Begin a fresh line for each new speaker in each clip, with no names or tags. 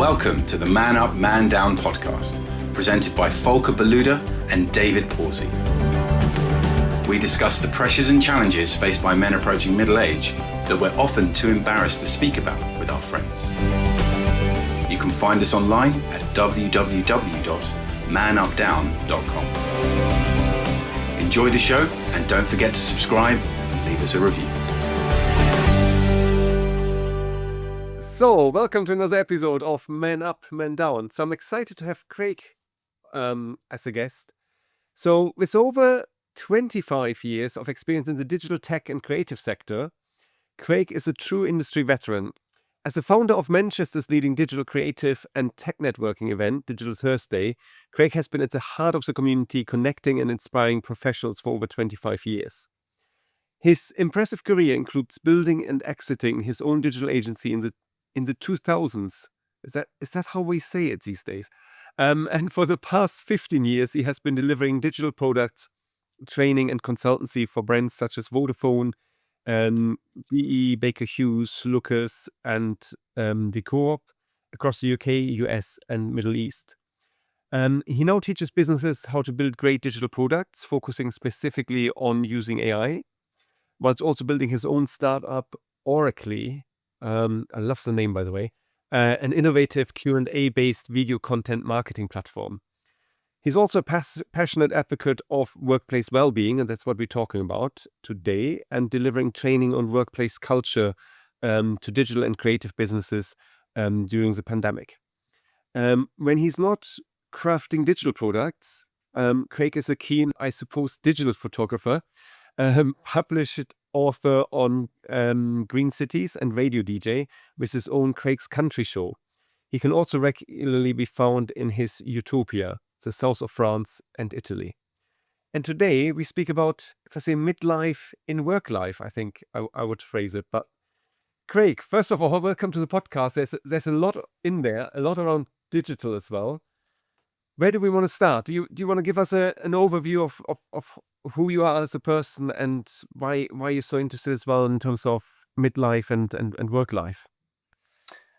Welcome to the Man Up, Man Down podcast, presented by Volker and David Pawsey. We discuss the pressures and challenges faced by men approaching middle age that we're often too embarrassed to speak about with our friends. You can find us online at www.manupdown.com. Enjoy the show and don't forget to subscribe and leave us a review.
So, welcome to another episode of Man Up, Man Down. So I'm excited to have Craig as a guest. So with over 25 years of experience in the digital tech and creative sector, Craig is a true industry veteran. As the founder of Manchester's leading digital creative and tech networking event, Digital Thursday, Craig has been at the heart of the community, connecting and inspiring professionals for over 25 years. His impressive career includes building and exiting his own digital agency in the 2000s. Is that how we say it these days? And for the past 15 years, he has been delivering digital products, training and consultancy for brands such as Vodafone, GE, Baker Hughes, Lucas, and the Co-op across the UK, US, and Middle East. He now teaches businesses how to build great digital products, focusing specifically on using AI, whilst also building his own startup, Oracle. I love the name, by the way, an innovative Q&A-based video content marketing platform. He's also a passionate advocate of workplace well-being, and that's what we're talking about today, and delivering training on workplace culture to digital and creative businesses during the pandemic. When he's not crafting digital products, Craig is a keen, I suppose, digital photographer, published author on Green Cities and radio DJ with his own Craig's Country Show. He can also regularly be found in his Utopia, the south of France and Italy. And today we speak about, if I say midlife in work life, I think I would phrase it. But Craig, first of all, welcome to the podcast. There's a lot in there, a lot around digital as well. Where do we want to start? Do you want to give us an overview of who you are as a person and why you're so interested as well in terms of midlife and work life?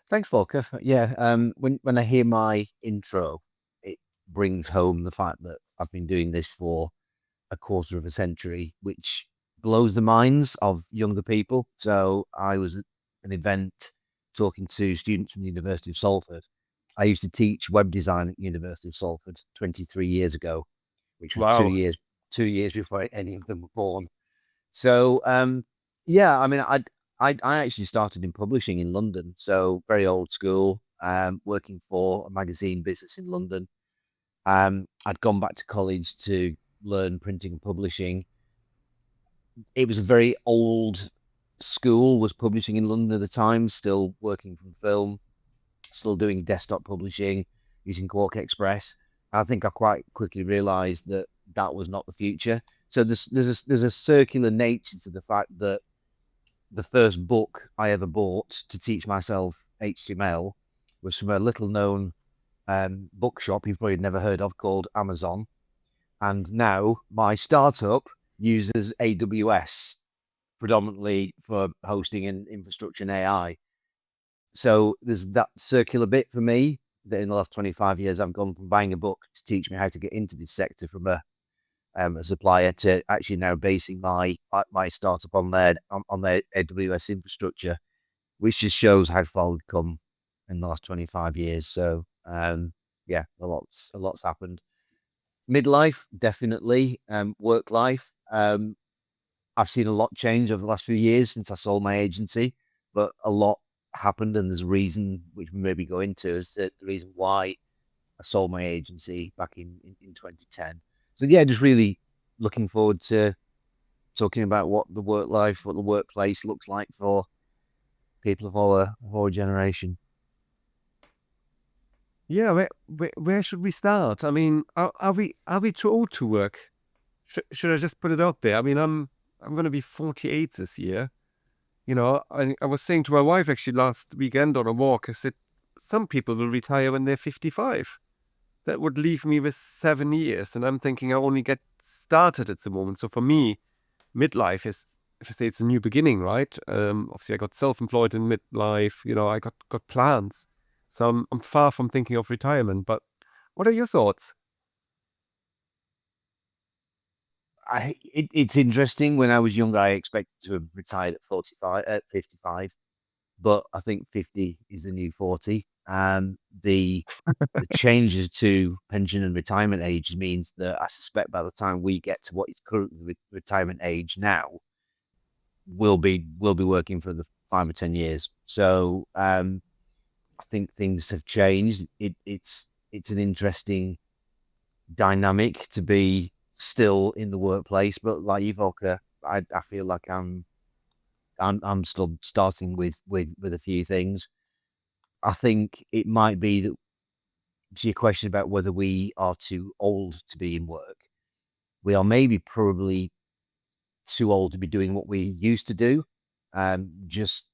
Thanks, Volker. Yeah, when I hear my intro, it brings home the fact that I've been doing this for a quarter of a century, which blows the minds of younger people. So I was at an event talking to students from the University of Salford. I used to teach web design at the University of Salford 23 years ago, which was
Wow.
2 years before any of them were born. So, yeah, I mean, I actually started in publishing in London, so very old school, working for a magazine business in London. I'd gone back to college to learn printing and publishing. It was a very old school, was publishing in London at the time, still working from film, still doing desktop publishing, using Quark Express. I think I quite quickly realized that was not the future. So there's a circular nature to the fact that the first book I ever bought to teach myself HTML was from a little known bookshop you've probably never heard of called Amazon. And now my startup uses AWS predominantly for hosting and infrastructure and AI. So there's that circular bit for me that in the last 25 years, I've gone from buying a book to teach me how to get into this sector from a supplier to actually now basing my startup on their AWS infrastructure, which just shows how far we've come in the last 25 years. So yeah, a lot's happened. Midlife, definitely. Work life. I've seen a lot change over the last few years since I sold my agency, but a lot happened, and there's a reason which we maybe go into is that the reason why I sold my agency back in 2010. So yeah, just really looking forward to talking about what the work life, what the workplace looks like for people of our generation.
Yeah, where should we start? I mean, are we too old to work? Should I just put it out there? I mean, I'm going to be 48 this year. You know, I was saying to my wife actually last weekend on a walk, I said, some people will retire when they're 55. That would leave me with 7 years. And I'm thinking I only get started at the moment. So for me, midlife is, if I say it's a new beginning, right? Obviously I got self-employed in midlife, you know, I got plans. So I'm far from thinking of retirement, but what are your thoughts?
It's interesting. When I was younger, I expected to have retired at 45, at 55, but I think 50 is the new 40. The changes to pension and retirement age means that I suspect by the time we get to what is currently retirement age now, we'll be working for the 5 or 10 years. So I think things have changed. It's an interesting dynamic to be still in the workplace, but like you, Volker, I feel like I'm still starting with a few things. I think it might be that, to your question about whether we are too old to be in work, we are maybe probably too old to be doing what we used to do. Just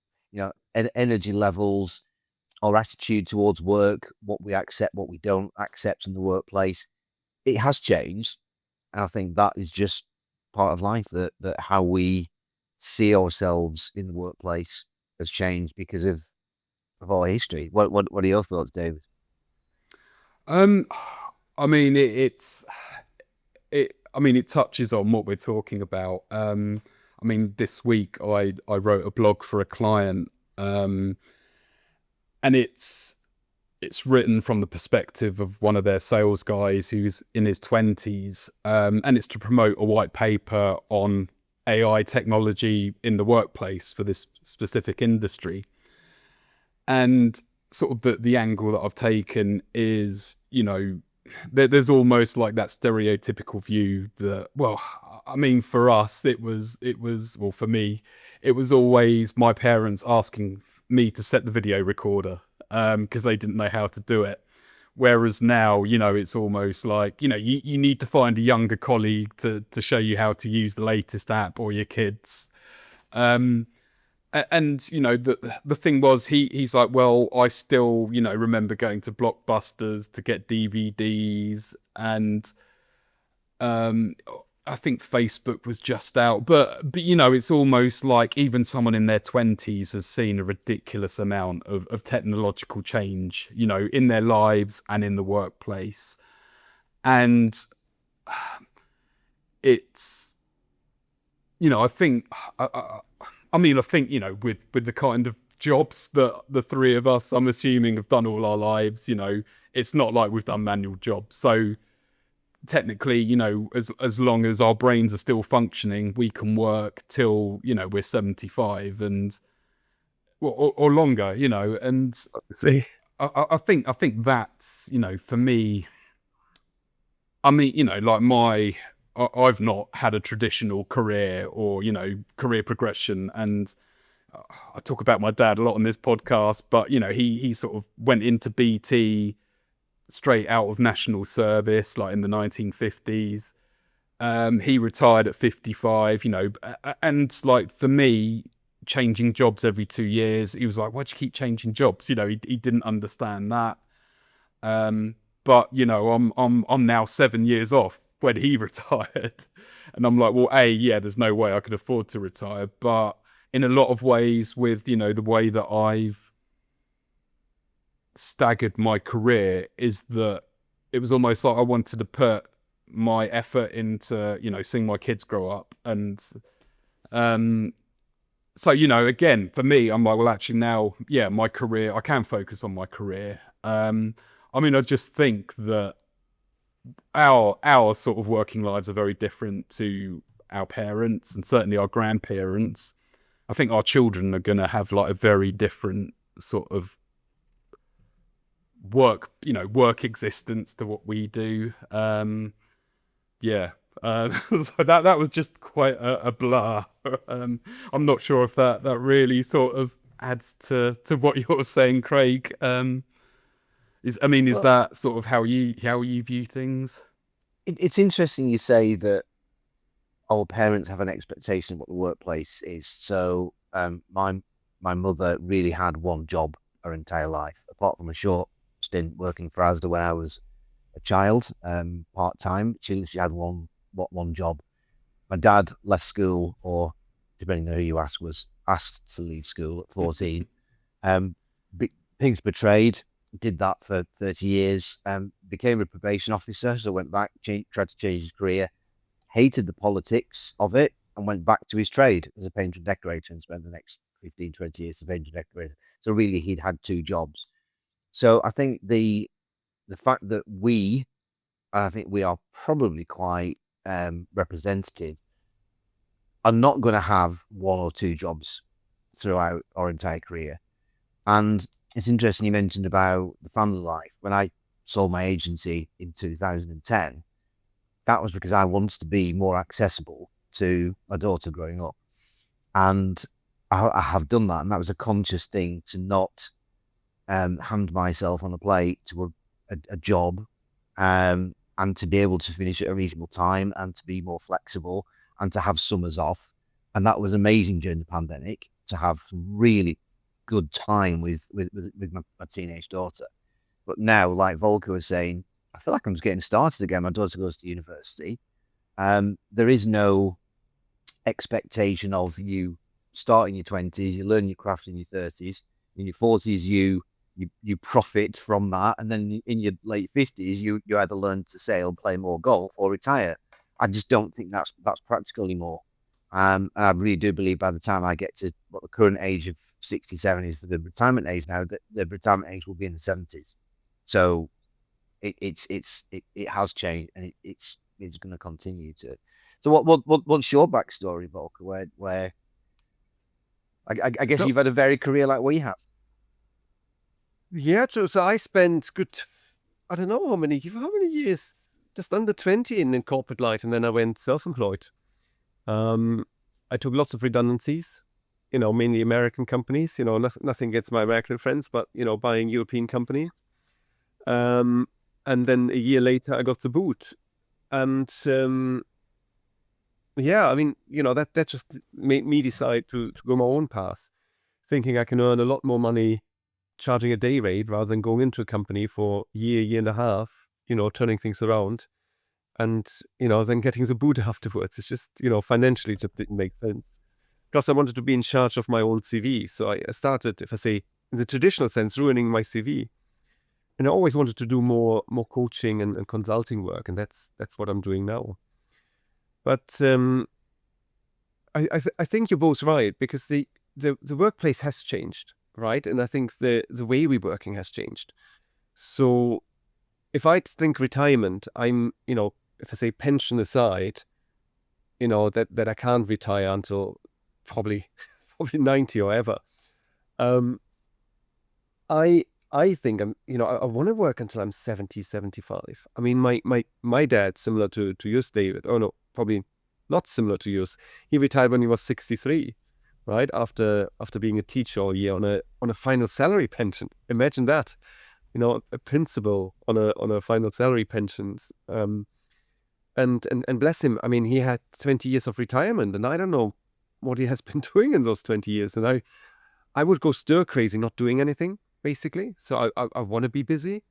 energy levels, our attitude towards work, what we accept, what we don't accept in the workplace, it has changed. And I think that is just part of life, that how we see ourselves in the workplace has changed because of our history. What are your thoughts, David?
Um, I mean, I mean, it touches on what we're talking about. I mean, this week I wrote a blog for a client, and it's written from the perspective of one of their sales guys who's in his 20s, and it's to promote a white paper on AI technology in the workplace for this specific industry. And sort of the angle that I've taken is, there's almost like that stereotypical view that, well, I mean, for us, well, for me, it was always my parents asking me to set the video recorder, because they didn't know how to do it. Whereas now, it's almost like, you need to find a younger colleague to show you how to use the latest app, or your kids. And the thing was, he's like, well, I still remember going to Blockbusters to get DVDs, and I think Facebook was just out, but it's almost like even someone in their 20s has seen a ridiculous amount of technological change, in their lives and in the workplace. And it's, I think I think, with the kind of jobs that the three of us, I'm assuming, have done all our lives, it's not like we've done manual jobs. So technically, as long as our brains are still functioning, we can work till, we're 75 and or longer, and
See,
I think that's, for me, I mean, like I've not had a traditional career or, career progression. And I talk about my dad a lot on this podcast, but he sort of went into BT straight out of national service, like in the 1950s. He retired at 55, and like for me, changing jobs every 2 years, he was like, "Why'd you keep changing jobs?" He didn't understand that. But I'm now 7 years off when he retired, and I'm like, well, yeah, there's no way I could afford to retire, but in a lot of ways, with the way that I've staggered my career, is that it was almost like I wanted to put my effort into seeing my kids grow up. And so again, for me, I'm like, well, actually now, yeah, my career, I can focus on my career. I mean, I just think that our sort of working lives are very different to our parents and certainly our grandparents. I think our children are going to have like a very different sort of work existence to what we do. Yeah. So that was just quite a blur. I'm not sure if that really sort of adds to what you're saying, Craig. Is
Well,
that sort of how you view things?
it's interesting you say that our parents have an expectation of what the workplace is. So my mother really had one job her entire life, apart from a short stint working for Asda when I was a child, part time. She had one job. My dad left school, or depending on who you ask, was asked to leave school at 14. Um, things betrayed. did that for 30 years, became a probation officer. So went back, tried to change his career, hated the politics of it, and went back to his trade as a painter and decorator and spent the next 15, 20 years as a painter and decorator. So really, he'd had 2 jobs. So I think the fact that I think we are probably quite representative, are not going to have 1 or 2 jobs throughout our entire career. And it's interesting you mentioned about the family life. When I sold my agency in 2010, that was because I wanted to be more accessible to my daughter growing up. And I have done that. And that was a conscious thing to not hand myself on a plate to a job, and to be able to finish at a reasonable time, and to be more flexible, and to have summers off. And that was amazing during the pandemic, to have some really good time with my teenage daughter. But now, like Volker was saying, I feel like I'm just getting started again. My daughter goes to university. There is no expectation of you start in your 20s, you learn your craft in your 30s, in your 40s you profit from that, and then in your late 50s you either learn to sail, play more golf, or retire. I just don't think that's practical anymore. And I really do believe by the time I get to what the current age of 67 is for the retirement age now, that the retirement age will be in the 70s. So it has changed, and it's going to continue to. So what's your backstory, Volker? Where I guess
So-
you've had a varied career like we have.
Yeah, true. So I spent I don't know how many years, just under 20 in corporate life, and then I went self-employed. I took lots of redundancies, mainly American companies, nothing against my American friends, but, buying European company. And then a year later I got the boot. And yeah, I mean, that just made me decide to go my own path, thinking I can earn a lot more money charging a day rate rather than going into a company for a year and a half, turning things around, and, then getting the boot afterwards. It's just, financially just didn't make sense. Plus I wanted to be in charge of my own CV. So I started, if I say, in the traditional sense, ruining my CV. And I always wanted to do more coaching and consulting work, and that's what I'm doing now. But I think you're both right, because the workplace has changed, right? And I think the way we're working has changed. So if I think retirement, I'm, if I say pension aside, that I can't retire until probably 90 or ever. I think I'm, I want to work until I'm 70, 75. I mean, my dad, similar to yours, David. Oh no, probably not similar to yours. He retired when he was 63, right? After being a teacher all year on a final salary pension. Imagine that, a principal on a final salary pensions. And bless him. I mean, he had 20 years of retirement, and I don't know what he has been doing in those 20 years. And I would go stir crazy not doing anything, basically. So I want to be busy.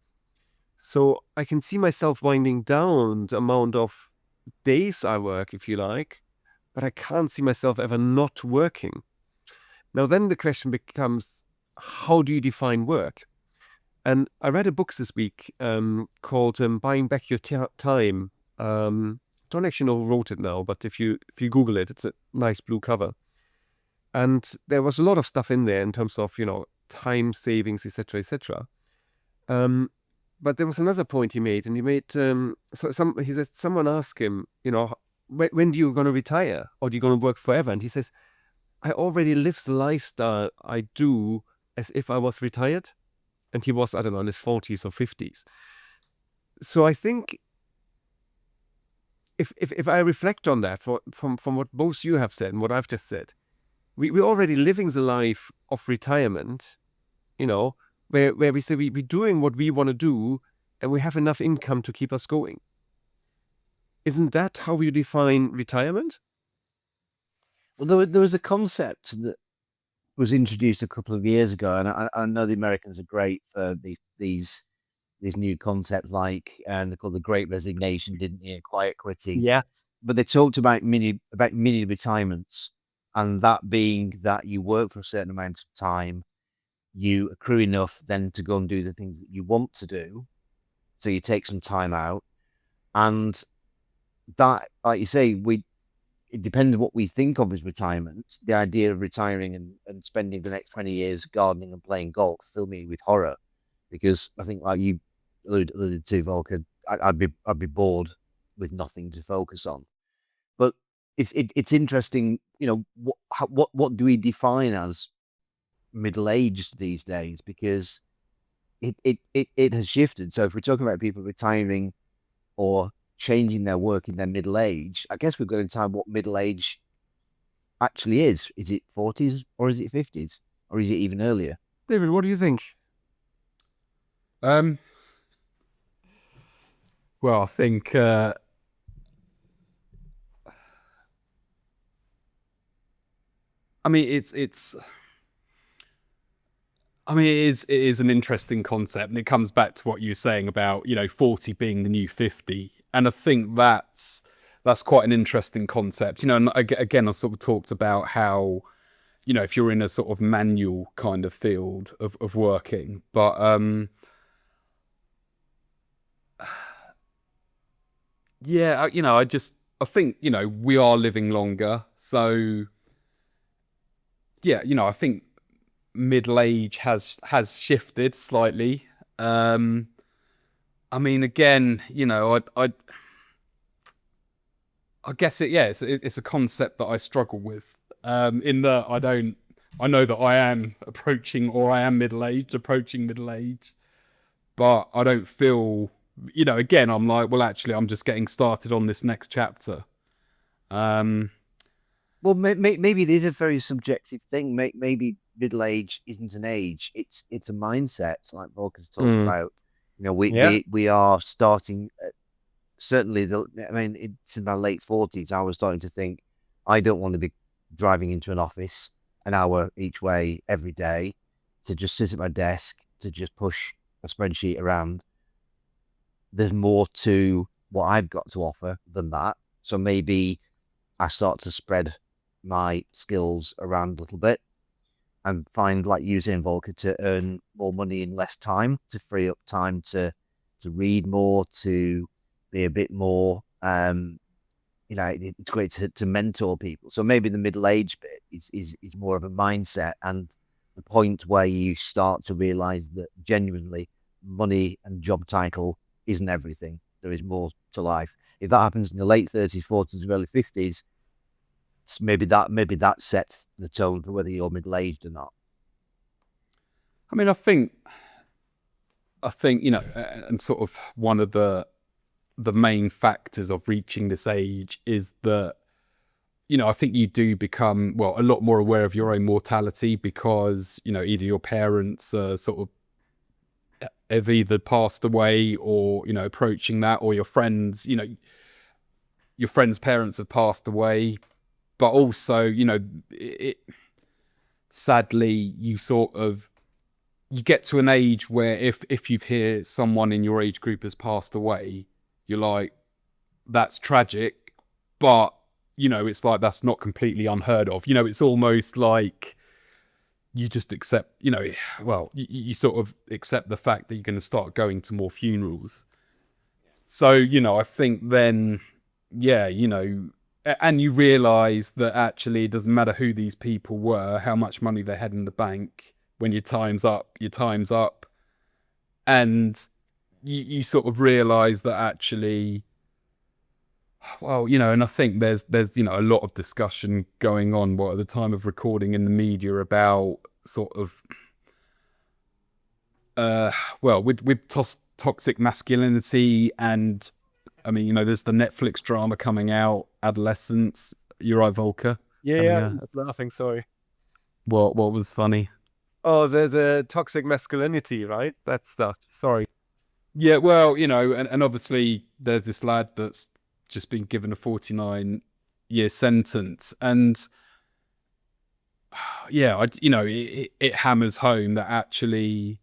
So I can see myself winding down the amount of days I work, if you like, but I can't see myself ever not working. Now then the question becomes, how do you define work? And I read a book this week called Buying Back Your Time. Don't actually know who wrote it now, but if you Google it, it's a nice blue cover. And there was a lot of stuff in there in terms of, time savings, etc., etc. But there was another point he made, and he made he said someone asked him, when do you going to retire, or do you going to work forever? And he says, I already live the lifestyle I do as if I was retired. And he was, I don't know, in his 40s or 50s. So I think if I reflect on that from what both you have said and what I've just said, we're already living the life of retirement, where we say we're doing what we want to do, and we have enough income to keep us going. Isn't that how you define retirement?
Well, there was a concept that was introduced a couple of years ago, and I know the Americans are great for these new concepts, like, and they called the Great Resignation, didn't you? Quiet quitting.
Yeah.
But they talked about mini retirements, and that being that you work for a certain amount of time, you accrue enough then to go and do the things that you want to do. So you take some time out, and that, like you say, it depends what we think of as retirement. The idea of retiring and spending the next 20 years gardening and playing golf fill me with horror, because I think, like you alluded to, Volker, I'd be bored with nothing to focus on. But it's interesting, what do we define as middle-aged these days? Because it has shifted. So if we're talking about people retiring or changing their work in their middle age, I guess we've got to time what middle age actually is. Is it 40s or is it 50s or is it even earlier?
David, what do you think?
Well, I think I mean it is an interesting concept, and it comes back to what you were saying about 40 being the new 50, and I think that's quite an interesting concept. And again, I sort of talked about how if you're in a sort of manual kind of field of working, but yeah, I think we are living longer, so yeah, I think middle age has shifted slightly. I mean, again, I guess it's a concept that I struggle with. In that I know that I am approaching approaching middle age, but I don't feel, again, I'm like, well, actually, I'm just getting started on this next chapter.
Well, maybe it is a very subjective thing. Maybe middle age isn't an age; it's a mindset, like Volker's talked about. We are starting. Certainly, it's in my late 40s. I was starting to think, I don't want to be driving into an office an hour each way every day to just sit at my desk to just push a spreadsheet around. There's more to what I've got to offer than that. So maybe I start to spread my skills around a little bit and find, like you saying, Volker, to earn more money in less time, to free up time to read more, to be a bit more, it's great to mentor people. So maybe the middle age bit is more of a mindset, and the point where you start to realize that genuinely money and job title isn't everything. There is more to life. If that happens in the late 30s, 40s, or early 50s, maybe that sets the tone for whether you're middle-aged or not.
I mean, I think and sort of one of the main factors of reaching this age is that I think you do become, well, a lot more aware of your own mortality, because either your parents sort of have either passed away or approaching that, or your friends parents have passed away. But also, sadly, you get to an age where if you hear someone in your age group has passed away, you're like, that's tragic, but it's like, that's not completely unheard of. It's almost like you just accept, you sort of accept the fact that you're going to start going to more funerals. So, I think then, yeah, and you realize that actually it doesn't matter who these people were, how much money they had in the bank. When your time's up, your time's up. And you sort of realize that actually, well, and I think there's a lot of discussion going on at the time of recording in the media about sort of with toxic masculinity, and I mean, there's the Netflix drama coming out, Adolescence. You're right, Volker.
Yeah, laughing. Sorry.
What was funny?
Oh, there's a toxic masculinity, right? That stuff. Sorry.
Yeah, well, and obviously there's this lad that's just been given a 49-year sentence, and yeah, it hammers home that actually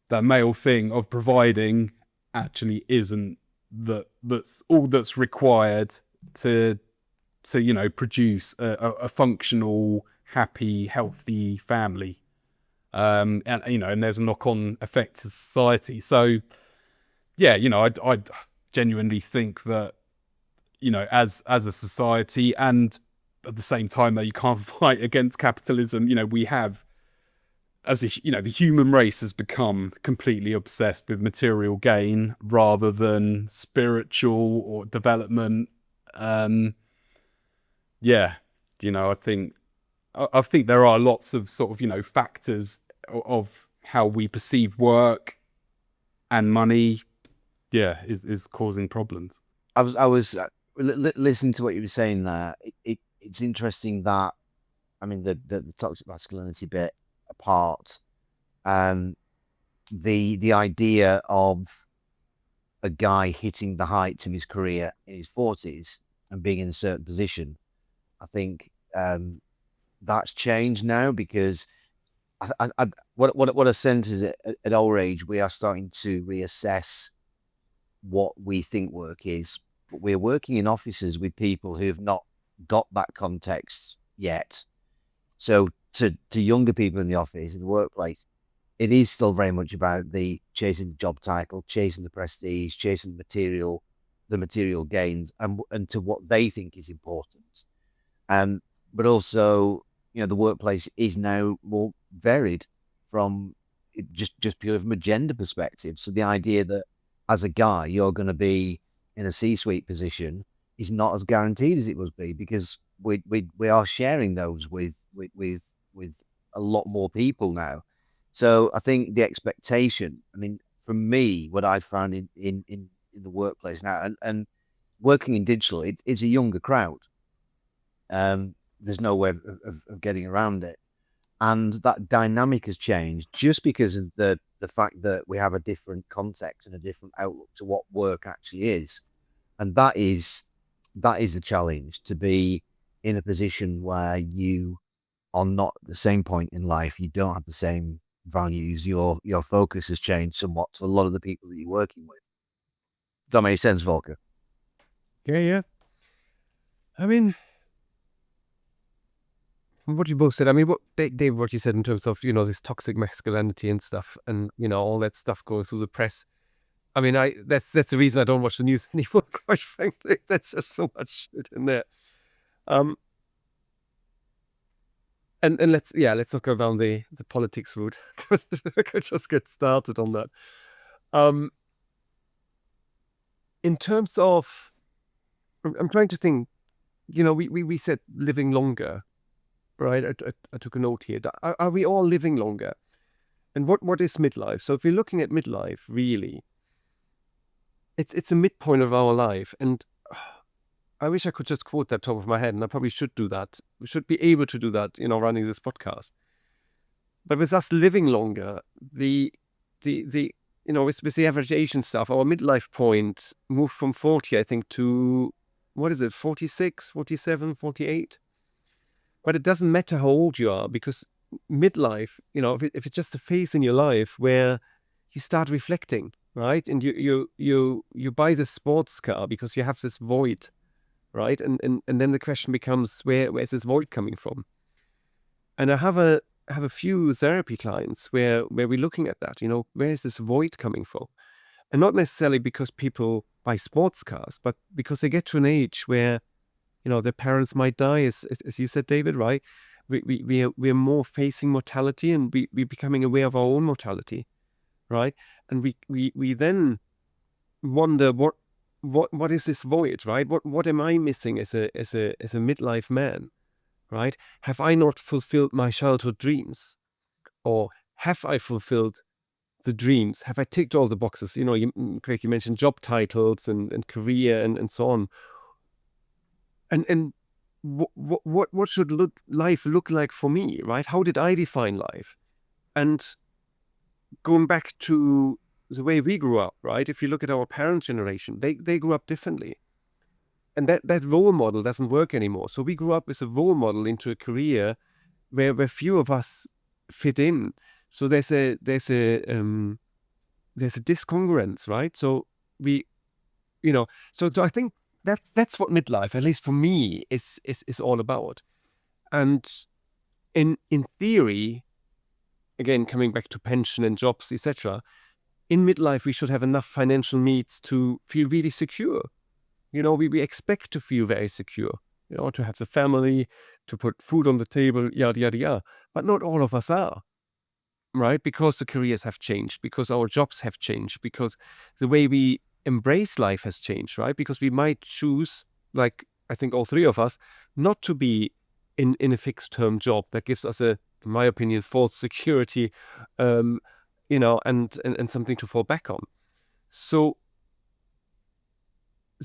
the male thing of providing actually isn't that's all that's required to produce a functional, happy, healthy family. and and there's a knock-on effect to society. So yeah, I genuinely think that as a society, and at the same time, though, you can't fight against capitalism. We have, the human race has become completely obsessed with material gain rather than spiritual or development. Yeah, I think there are lots of sort of factors of how we perceive work and money. Yeah, is causing problems.
I was listening to what you were saying there. It's interesting that, I mean, the toxic masculinity bit apart, the idea of a guy hitting the heights of his career in his 40s and being in a certain position, I think that's changed now, because what I sense is at our age we are starting to reassess what we think work is. But we're working in offices with people who've not got that context yet. So to younger people in the office, in the workplace, it is still very much about the chasing the job title, chasing the prestige, chasing the material gains, and to what they think is important. But also, the workplace is now more varied from just pure from a gender perspective. So the idea that as a guy you're going to be in a C-suite position is not as guaranteed as it would be, because we are sharing those with a lot more people now. So I think the expectation, I mean, for me, what I found in the workplace now, and working in digital, it's a younger crowd. There's no way of getting around it. And that dynamic has changed just because of the fact that we have a different context and a different outlook to what work actually is. And that is a challenge, to be in a position where you are not at the same point in life, you don't have the same values, your focus has changed somewhat to a lot of the people that you're working with. Does that make sense, Volker?
Yeah. I mean, what you both said, I mean, Dave, what you said in terms of, this toxic masculinity and stuff, and, all that stuff goes through the press. I mean, that's the reason I don't watch the news anymore, quite frankly. That's just so much shit in there. And let's not go down the politics route. I could just get started on that. In terms of, I'm trying to think, we said living longer, right? I took a note here. Are we all living longer? And what is midlife? So if we're looking at midlife, really, it's a midpoint of our life. And I wish I could just quote that top of my head, and I probably should do that. We should be able to do that, running this podcast. But with us living longer, with the average age and stuff, our midlife point moved from 40, I think, to, what is it, 46, 47, 48? But it doesn't matter how old you are, because midlife, if it's just a phase in your life where you start reflecting, right? And you buy this sports car because you have this void, right? And then the question becomes, where's this void coming from? And I have a few therapy clients where we're looking at that, where's this void coming from? And not necessarily because people buy sports cars, but because they get to an age where, their parents might die, as you said, David, right? We're more facing mortality, and we're becoming aware of our own mortality, right? And we then wonder what is this void, right? What am I missing as a midlife man, right? Have I not fulfilled my childhood dreams? Or have I fulfilled the dreams? Have I ticked all the boxes? Craig, you mentioned job titles and career and so on. And what should life look like for me, right? How did I define life? And going back to the way we grew up, right? If you look at our parent generation, they grew up differently. And that role model doesn't work anymore. So we grew up with a role model into a career where few of us fit in. So there's a discongruence, right? So so I think that's what midlife, at least for me, is all about. And in theory, again, coming back to pension and jobs, etc., in midlife, we should have enough financial means to feel really secure. We expect to feel very secure, to have the family, to put food on the table, yada, yada, yada. But not all of us are, right? Because the careers have changed, because our jobs have changed, because the way we embrace life has changed, right? Because we might choose, like I think all three of us, not to be in a fixed term job that gives us in my opinion, false security, and something to fall back on. So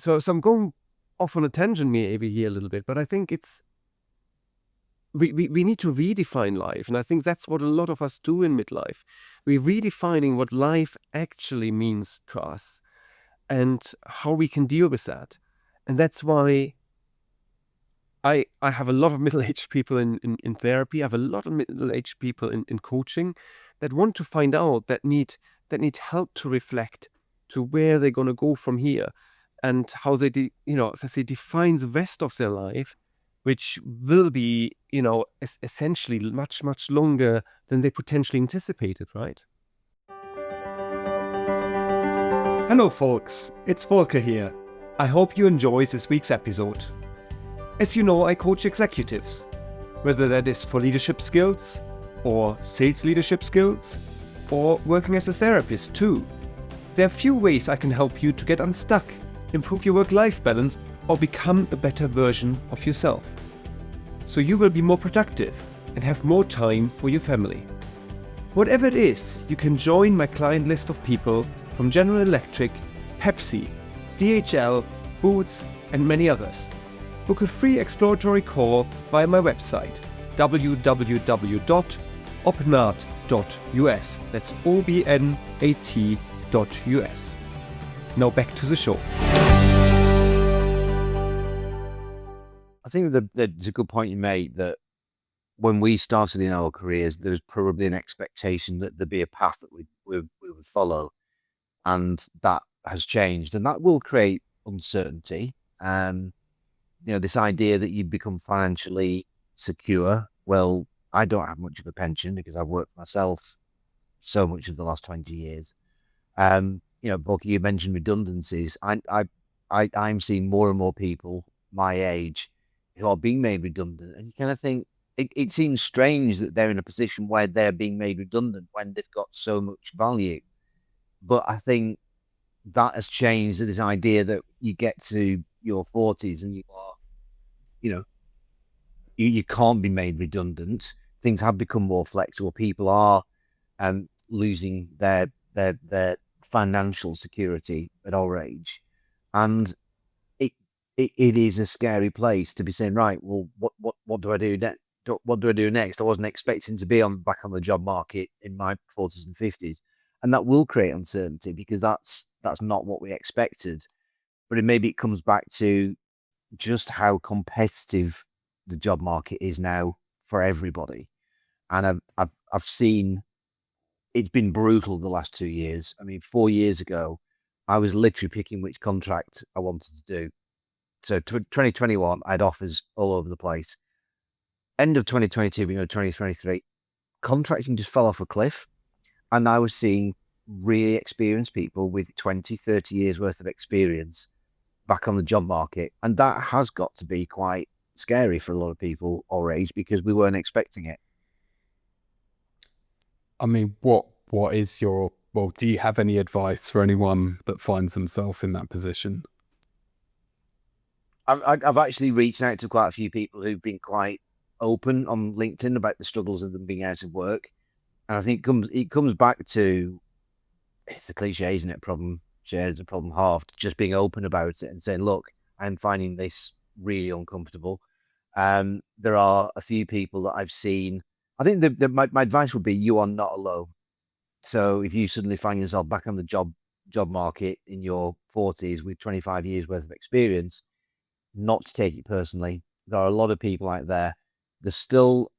I'm going off on a tangent maybe here a little bit, but I think we need to redefine life. And I think that's what a lot of us do in midlife. We're redefining what life actually means to us and how we can deal with that. And that's why I have a lot of middle-aged people in therapy. I have a lot of middle-aged people in coaching that want to find out, that need help to reflect to where they're going to go from here and how they, as they define the rest of their life, which will be, essentially much, much longer than they potentially anticipated, right?
Hello folks, it's Volker here. I hope you enjoy this week's episode. As you know, I coach executives, whether that is for leadership skills or sales leadership skills or working as a therapist too. There are few ways I can help you to get unstuck, improve your work-life balance or become a better version of yourself. So you will be more productive and have more time for your family. Whatever it is, you can join my client list of people from General Electric, Pepsi, DHL, Boots and many others. Book a free exploratory call via my website www.obnat.us. That's obnat.us. Now back to the show.
I think that's a good point you made, that when we started in our careers, there was probably an expectation that there'd be a path that we would follow, and that has changed, and that will create uncertainty. This idea that you become financially secure. Well, I don't have much of a pension because I've worked for myself so much of the last 20 years. Volker, you mentioned redundancies. I'm seeing more and more people my age who are being made redundant, and you kind of think it seems strange that they're in a position where they're being made redundant when they've got so much value. But I think that has changed, this idea that you get to your 40s and you are, you can't be made redundant. Things have become more flexible. People are losing their financial security at our age, and it is a scary place to be saying, right, well, what do I do next? What do I do next? I wasn't expecting to be back on the job market in my 40s and 50s, and that will create uncertainty because that's not what we expected. But maybe it comes back to just how competitive the job market is now for everybody, and I've seen it's been brutal the last 2 years. I mean, 4 years ago, I was literally picking which contract I wanted to do. So 2021, I had offers all over the place. End of 2022, 2023, contracting just fell off a cliff. And I was seeing really experienced people with 20, 30 years worth of experience back on the job market. And that has got to be quite scary for a lot of people our age because we weren't expecting it.
I mean, what is do you have any advice for anyone that finds themselves in that position?
I've actually reached out to quite a few people who've been quite open on LinkedIn about the struggles of them being out of work. And I think it comes back to, it's a cliche, isn't it? Problem shared is a problem halved. Just being open about it and saying, look, I'm finding this really uncomfortable. There are a few people that I've seen. I think my advice would be you are not alone. So if you suddenly find yourself back on the job market in your 40s with 25 years worth of experience, not to take it personally. There are a lot of people out there. There's still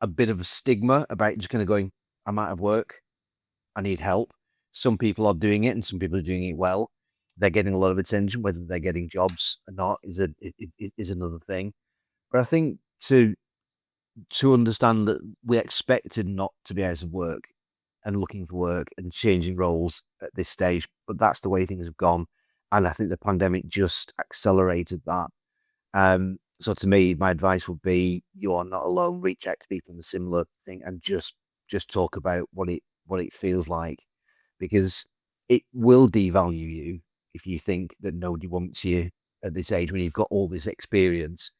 a bit of a stigma about just kind of going, I'm out of work, I need help. Some people are doing it and some people are doing it well. They're getting a lot of attention. Whether they're getting jobs or not is another thing. But I think to to understand that we're expected not to be able to work and looking for work and changing roles at this stage, but that's the way things have gone. And I think the pandemic just accelerated that. So to me, my advice would be you are not alone. Reach out to people in a similar thing and just talk about what it feels like, because it will devalue you if you think that nobody wants you at this age when you've got all this experience.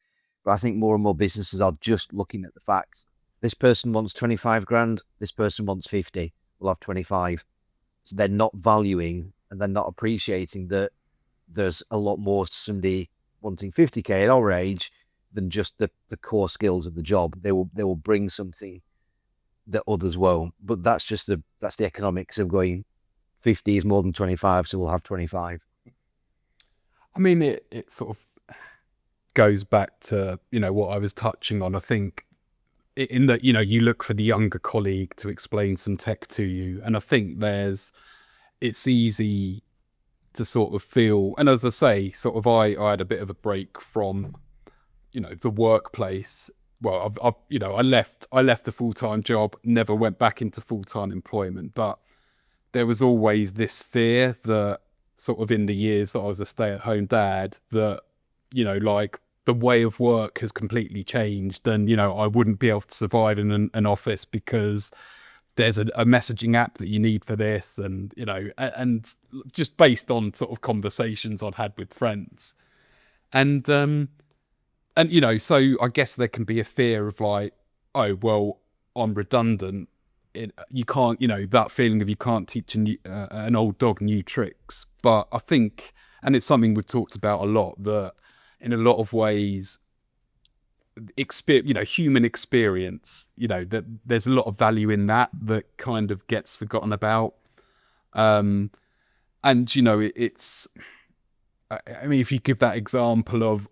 But I think more and more businesses are just looking at the fact this person wants 25 grand, this person wants 50, we'll have 25. So they're not valuing and they're not appreciating that there's a lot more to somebody wanting 50k at our age than just the core skills of the job. They will bring something that others won't. But that's the economics of going 50 is more than 25, so we'll have 25.
I mean, it sort of goes back to, what I was touching on. I think in that, you look for the younger colleague to explain some tech to you. And I think it's easy to sort of feel, and as I say, sort of I had a bit of a break from, the workplace. Well, I left a full-time job, never went back into full-time employment, but there was always this fear that sort of in the years that I was a stay-at-home dad, that, like the way of work has completely changed, and, I wouldn't be able to survive in an office because there's a messaging app that you need for this, and, and just based on sort of conversations I'd had with friends. And, so I guess there can be a fear of like, oh, well, I'm redundant. You can't, that feeling of you can't teach an old dog new tricks. But I think, and it's something we've talked about a lot, that in a lot of ways, human experience, that there's a lot of value in that kind of gets forgotten about. And, it's, I mean, if you give that example of,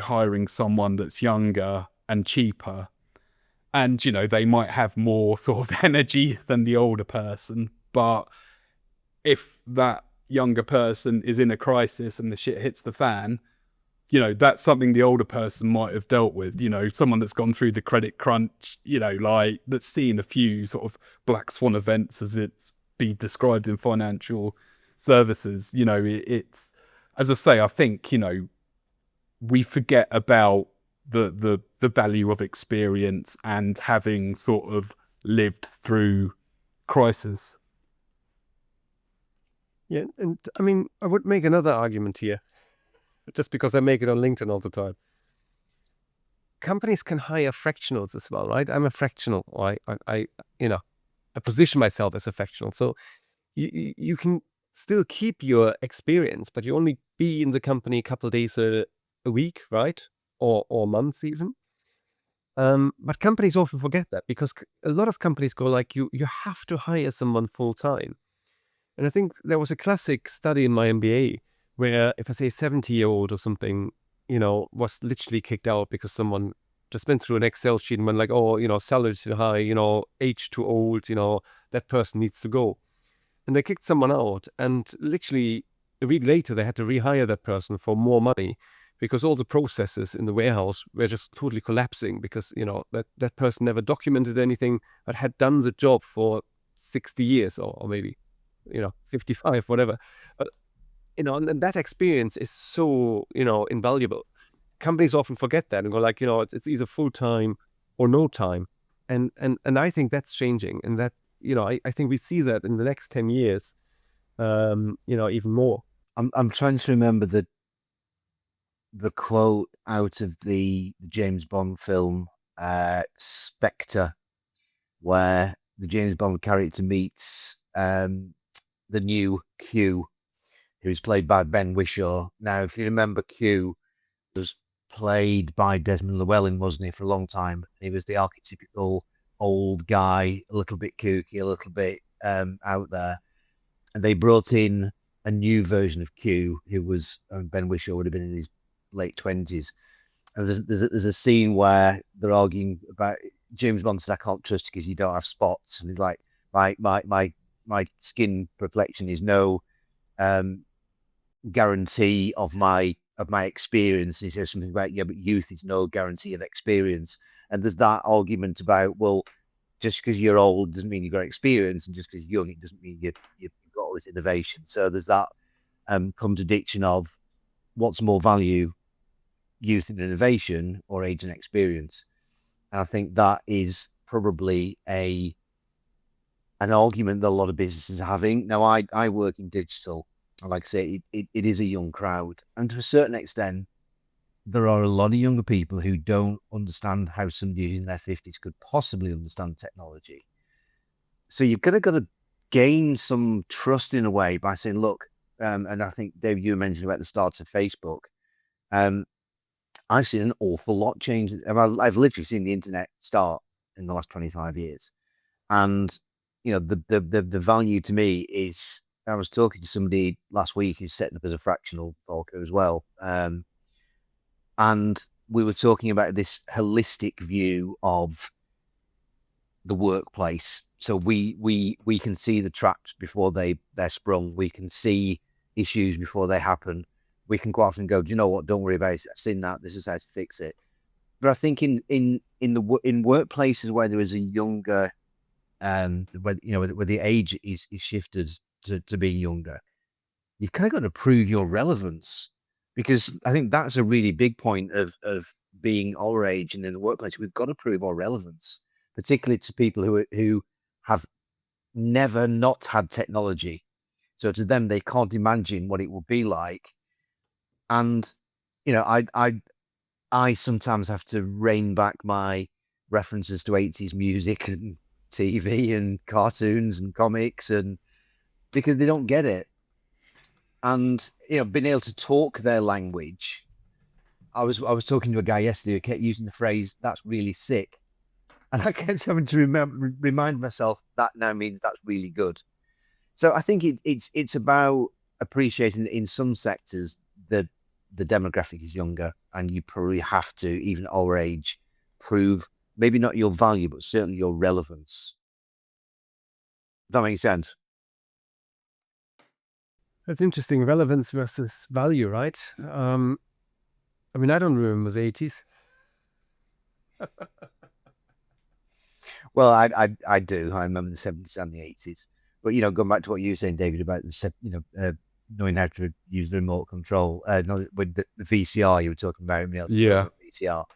hiring someone that's younger and cheaper, and, they might have more sort of energy than the older person, but if that younger person is in a crisis and the shit hits the fan, that's something the older person might have dealt with, someone that's gone through the credit crunch, like that's seen a few sort of black swan events, as it's been described in financial services. It's, as I say, I think, we forget about the value of experience and having sort of lived through crisis.
Yeah, and I mean, I would make another argument here, just because I make it on LinkedIn all the time. Companies can hire fractionals as well, right? I'm a fractional. I position myself as a fractional. So you can still keep your experience, but you only be in the company a couple of days a week, right? Or months even. But companies often forget that, because a lot of companies go like, you have to hire someone full time. And I think there was a classic study in my MBA where, if I say 70-year-old or something, was literally kicked out because someone just went through an Excel sheet and went like, oh, salary too high, age too old, that person needs to go. And they kicked someone out, and literally a week later they had to rehire that person for more money, because all the processes in the warehouse were just totally collapsing, because, that person never documented anything, but had done the job for 60 years or maybe, 55, whatever. But, and that experience is so, invaluable. Companies often forget that and go like, it's either full time or no time. And I think that's changing. And that, I think we see that in the next 10 years, even more.
I'm trying to remember the quote out of the James Bond film, Spectre, where the James Bond character meets the new Q, who's played by Ben Whishaw. Now, if you remember, Q was played by Desmond Llewellyn, wasn't he, for a long time? He was the archetypical old guy, a little bit kooky, a little bit out there. And they brought in a new version of Q, who was, Ben Whishaw would have been in his late 20s. And there's a scene where they're arguing about, James Bond said, I can't trust you because you don't have spots. And he's like, my skin complexion is no guarantee of my experience. He says something about, yeah, but youth is no guarantee of experience. And there's that argument about, well, just because you're old doesn't mean you've got experience, and just because you're young, it doesn't mean you've got all this innovation. So there's that contradiction of what's more value, youth and innovation, or age and experience. And I think that is probably an argument that a lot of businesses are having. Now, I work in digital, and like I say, it is a young crowd, and to a certain extent, there are a lot of younger people who don't understand how somebody in their 50s could possibly understand technology. So you've got to gain some trust in a way by saying, look, and I think, David, you mentioned about the start of Facebook. I've seen an awful lot change. I've literally seen the internet start in the last 25 years. And, the value to me is, I was talking to somebody last week who's setting up as a fractional Volker as well. And we were talking about this holistic view of the workplace. So we can see the traps before they're sprung. We can see issues before they happen. We can go off and go, do you know what? Don't worry about it. I've seen that. This is how to fix it. But I think in workplaces where there is a younger, where the age is shifted to being younger, you've kind of got to prove your relevance, because I think that's a really big point of being our age and in the workplace. We've got to prove our relevance, particularly to people who have never not had technology. So to them, they can't imagine what it will be like. And I sometimes have to rein back my references to 80s music and TV and cartoons and comics, and because they don't get it. And being able to talk their language. I was talking to a guy yesterday who kept using the phrase, "That's really sick," and I kept having to remind myself that now means that's really good. So I think it's about appreciating that in some sectors the demographic is younger, and you probably have to, even at our age, prove maybe not your value, but certainly your relevance. Does that make sense?
That's interesting. Relevance versus value, right? I mean, I don't remember the 80s.
Well, I do. I remember the 70s and the 80s. But going back to what you were saying, David, about knowing how to use the remote control, with the VCR you were talking about, being able to
Yeah.
VCR.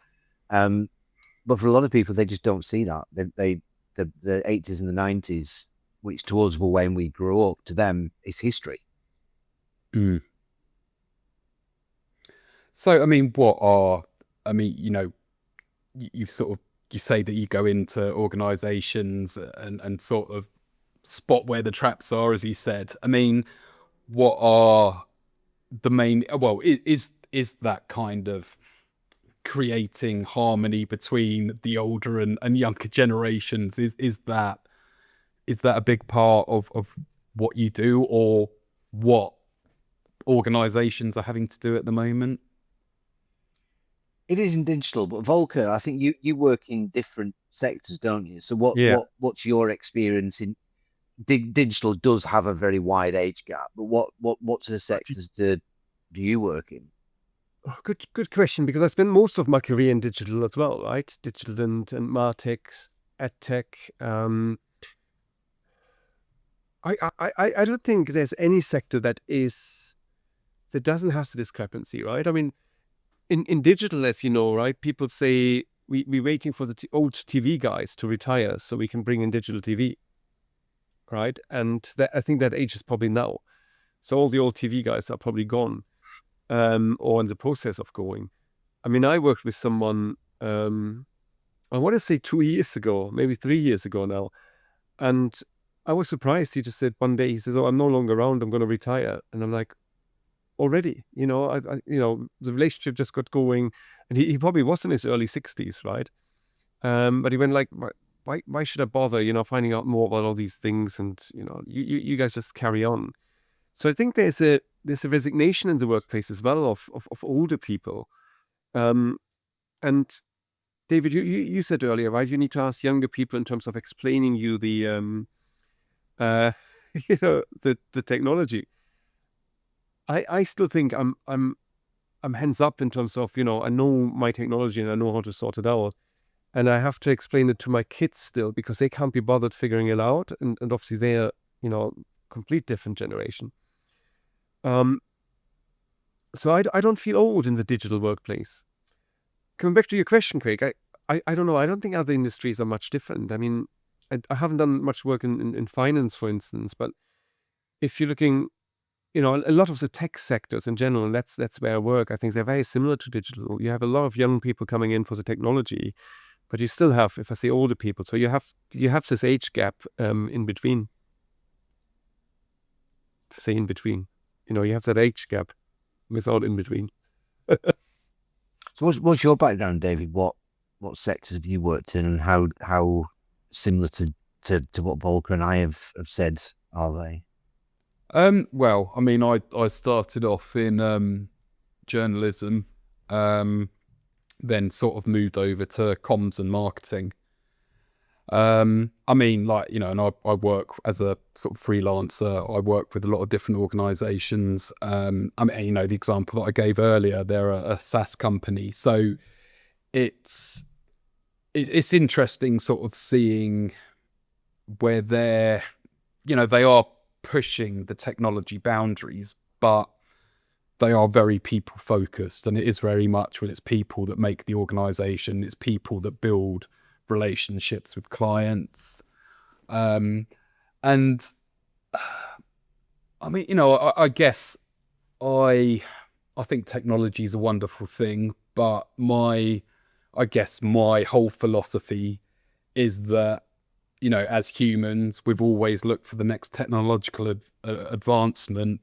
But for a lot of people, they just don't see that. The 80s and the 90s, which towards were when we grew up, to them, it's history.
Mm. So, I mean, you say that you go into organizations and sort of spot where the traps are, as you said. I mean, what are the main, is that kind of creating harmony between the older and younger generations? Is that a big part of what you do, or what organizations are having to do at the moment?
It is in digital, but Volker, I think you work in different sectors, don't you? So
Yeah.
what's your experience in digital? Does have a very wide age gap, but what sort of sectors do you work in?
Oh, good question, because I spent most of my career in digital as well, right? Digital and MarTech, EdTech. I don't think there's any sector that doesn't have the discrepancy, right? I mean, in digital, as you know, right, people say we're waiting for the old TV guys to retire so we can bring in digital TV, right? And I think that age is probably now. So all the old TV guys are probably gone, or in the process of going. I mean, I worked with someone, I want to say 2 years ago, maybe 3 years ago now, and I was surprised. He just said one day, he says, "Oh, I'm no longer around. I'm going to retire." And I'm like, already, the relationship just got going, and he probably was in his early 60s, right? But he went like, why should I bother, finding out more about all these things, and you guys just carry on. So I think there's a resignation in the workplace as well of older people. And David, you said earlier, right? You need to ask younger people in terms of explaining you the the technology. I still think I'm hands up in terms of, I know my technology and I know how to sort it out. and I have to explain it to my kids still because they can't be bothered figuring it out, and obviously they're, complete different generation. So I don't feel old in the digital workplace. Coming back to your question, Craig, I don't know. I don't think other industries are much different. I mean, I haven't done much work in finance, for instance, but if you're looking, a lot of the tech sectors in general, and that's where I work, I think they're very similar to digital. You have a lot of young people coming in for the technology, but you still have, if I say older people, so you have this age gap in between. Say in between, you have that age gap without in between.
So what's your background, David? What sectors have you worked in, and how similar to what Volker and I have said are they?
Well, I mean, I started off in journalism, then sort of moved over to comms and marketing. I mean, like, and I work as a sort of freelancer. I work with a lot of different organizations. I mean, the example that I gave earlier, they're a SaaS company. So it's interesting sort of seeing where they are pushing the technology boundaries, but they are very people focused, and it is very much when it's people that make the organization, it's people that build relationships with clients. And I mean, I guess I think technology is a wonderful thing, but my whole philosophy is that, as humans, we've always looked for the next technological advancement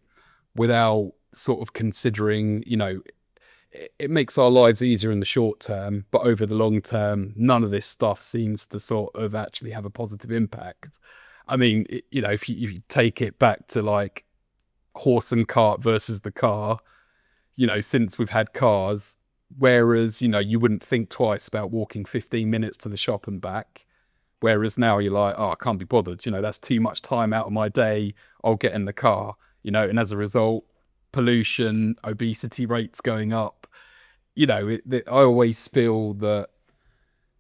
without sort of considering, it makes our lives easier in the short term, but over the long term, none of this stuff seems to sort of actually have a positive impact. I mean, if you take it back to like horse and cart versus the car, since we've had cars, whereas, you wouldn't think twice about walking 15 minutes to the shop and back. Whereas now you're like, oh, I can't be bothered. That's too much time out of my day. I'll get in the car, and as a result, pollution, obesity rates going up. I always feel that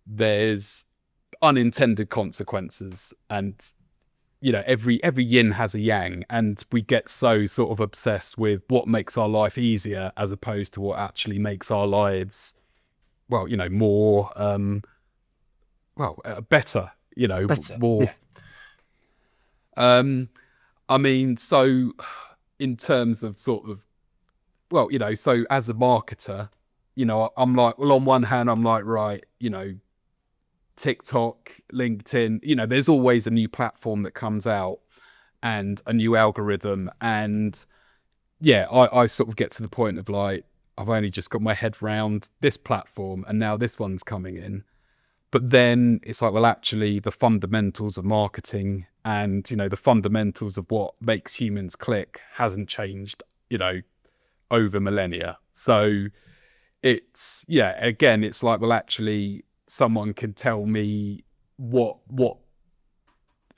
there's unintended consequences, and every yin has a yang, and we get so sort of obsessed with what makes our life easier as opposed to what actually makes our lives, well, more better,
Better,
more.
yeah.
I mean, so in terms of sort of, well, so as a marketer, I'm like, well, on one hand, I'm like, right, TikTok, LinkedIn, there's always a new platform that comes out and a new algorithm. And yeah, I sort of get to the point of like, I've only just got my head round this platform and now this one's coming in. But then it's like, well, actually the fundamentals of marketing and, the fundamentals of what makes humans click hasn't changed, over millennia. So it's, yeah, again, it's like, well, actually someone can tell me what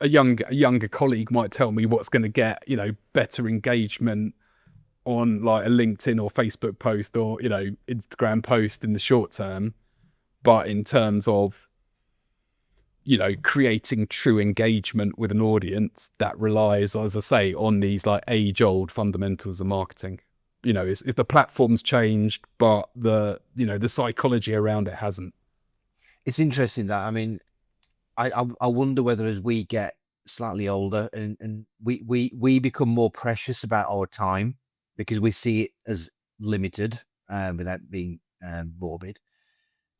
a younger colleague might tell me what's going to get, better engagement on like a LinkedIn or Facebook post or, Instagram post in the short term. But in terms of, creating true engagement with an audience that relies, as I say, on these like age-old fundamentals of marketing. It's the platform's changed, but the psychology around it hasn't.
It's interesting that, I mean, I wonder whether as we get slightly older and we become more precious about our time because we see it as limited, without being morbid.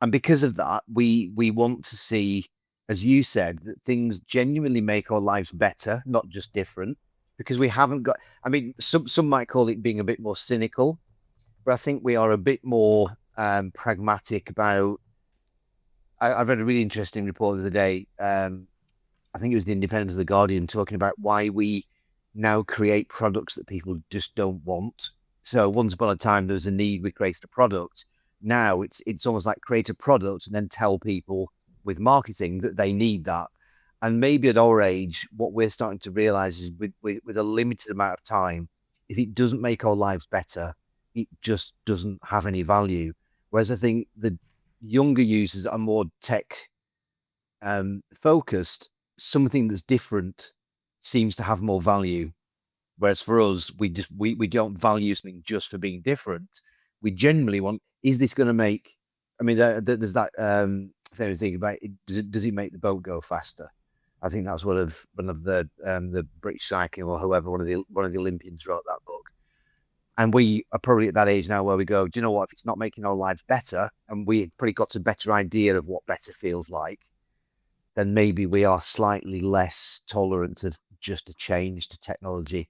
And because of that, we want to see, as you said, that things genuinely make our lives better, not just different, because we haven't got, I mean, some might call it being a bit more cynical, but I think we are a bit more pragmatic about, I read a really interesting report the other day. I think it was the Independent of the Guardian talking about why we now create products that people just don't want. So once upon a time, there was a need, we created a product. Now it's almost like create a product and then tell people with marketing that they need that. And maybe at our age, what we're starting to realize is with a limited amount of time, if it doesn't make our lives better, it just doesn't have any value. Whereas I think younger users that are more tech focused, something that's different seems to have more value. Whereas for us, we don't value something just for being different. We generally want, is this going to make, I mean, there's that famous thing about does it make the boat go faster? I think that's one of the British cycling or whoever, one of the Olympians wrote that book. And we are probably at that age now where we go, do you know what, if it's not making our lives better, and we probably got a better idea of what better feels like, then maybe we are slightly less tolerant of just a change to technology.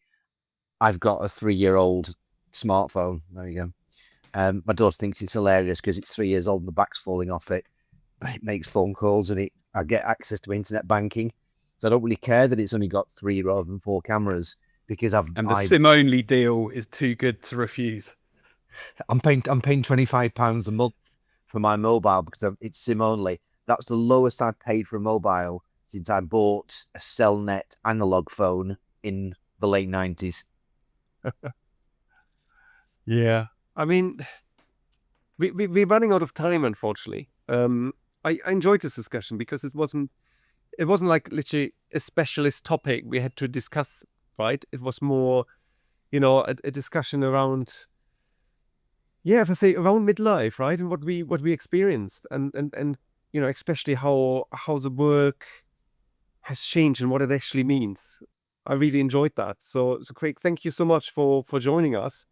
I've got a 3-year-old smartphone. There you go. My daughter thinks it's hilarious because it's 3 years old and the back's falling off it. But it makes phone calls and I get access to internet banking. So I don't really care that it's only got 3 rather than 4 cameras because
the SIM-only deal is too good to refuse.
I'm paying £25 a month for my mobile because it's SIM only. That's the lowest I've paid for a mobile since I bought a Cellnet analog phone in the late 90s.
Yeah, I mean, we're running out of time, unfortunately. I enjoyed this discussion because it wasn't like literally a specialist topic we had to discuss, right? It was more, a discussion around, if I say around midlife, right, and what we experienced, and especially how the work has changed and what it actually means. I really enjoyed that. So Craig, thank you so much for joining us.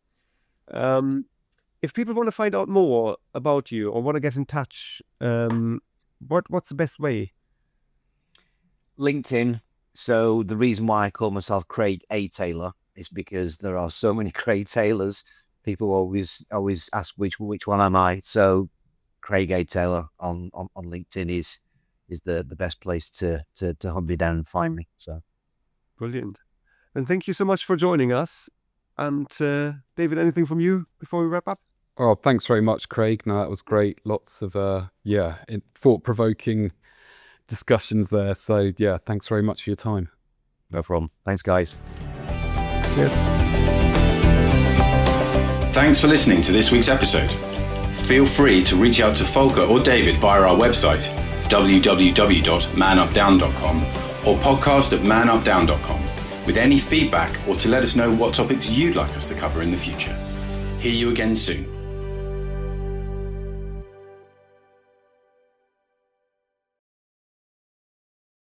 If people want to find out more about you or want to get in touch, what's the best way?
LinkedIn. So the reason why I call myself Craig A. Taylor is because there are so many Craig Taylors. People always ask which one am I. So Craig A. Taylor on LinkedIn is the best place to hunt me down and find me. So
brilliant. And thank you so much for joining us. And David, anything from you before we wrap up?
Oh, thanks very much, Craig. No, that was great. Lots of thought-provoking discussions there. So yeah, thanks very much for your time.
No problem. Thanks, guys.
Cheers.
Thanks for listening to this week's episode. Feel free to reach out to Volker or David via our website, www.manupdown.com or podcast@manupdown.com, with any feedback or to let us know what topics you'd like us to cover in the future. Hear you again soon.